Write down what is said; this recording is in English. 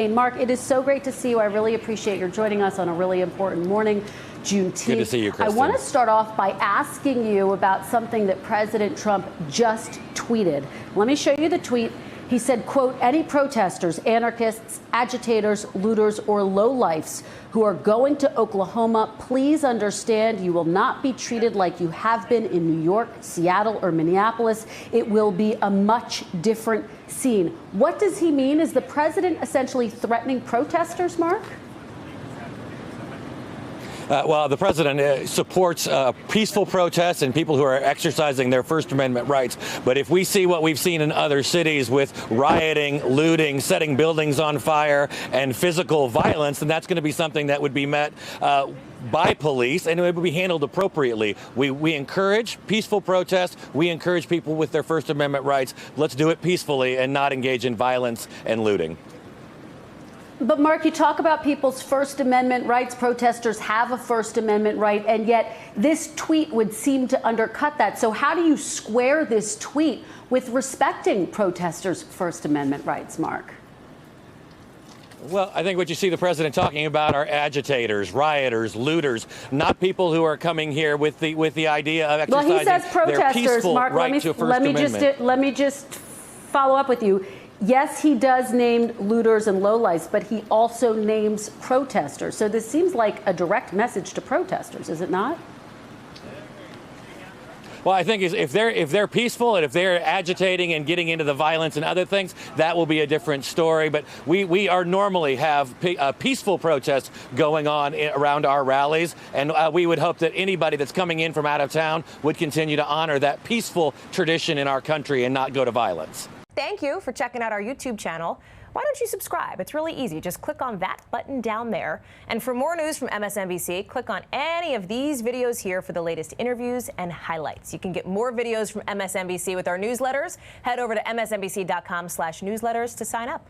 Mark, it is so great to see you. I really appreciate your joining us on a really important morning, Juneteenth. Good to see you, Kristen. I want to start off by asking you about something that President Trump just tweeted. Let me show you the tweet. He said, quote, any protesters, anarchists, agitators, looters, or lowlifes who are going to Oklahoma, please understand you will not be treated like you have been in New York, Seattle, or Minneapolis. It will be a much different scene. What does he mean? Is the president essentially threatening protesters, Mark? Well, the president supports peaceful protests and people who are exercising their First Amendment rights. But if we see what we've seen in other cities with rioting, looting, setting buildings on fire, and physical violence, then that's going to be something that would be met by police, and it would be handled appropriately. We encourage peaceful protests. We encourage people with their First Amendment rights. Let's do it peacefully and not engage in violence and looting. But, Mark, you talk about people's First Amendment rights. Protesters have a First Amendment right, and yet this tweet would seem to undercut that. So how do you square this tweet with respecting protesters' First Amendment rights, Mark? Well, I think what you see the president talking about are agitators, rioters, looters, not people who are coming here with the idea of exercising he says protesters, their peaceful Mark, right to First Amendment. Let me just follow up with you. Yes, he does name looters and lowlifes, but he also names protesters. So this seems like a direct message to protesters, is it not? Well, I think if they're peaceful and if they're agitating and getting into the violence and other things, that will be a different story. But we are normally have peaceful protests going on around our rallies, and we would hope that anybody that's coming in from out of town would continue to honor that peaceful tradition in our country and not go to violence. Thank you for checking out our YouTube channel. Why don't you subscribe? It's really easy. Just click on that button down there. And for more news from MSNBC, click on any of these videos here for the latest interviews and highlights. You can get more videos from MSNBC with our newsletters. Head over to msnbc.com/newsletters to sign up.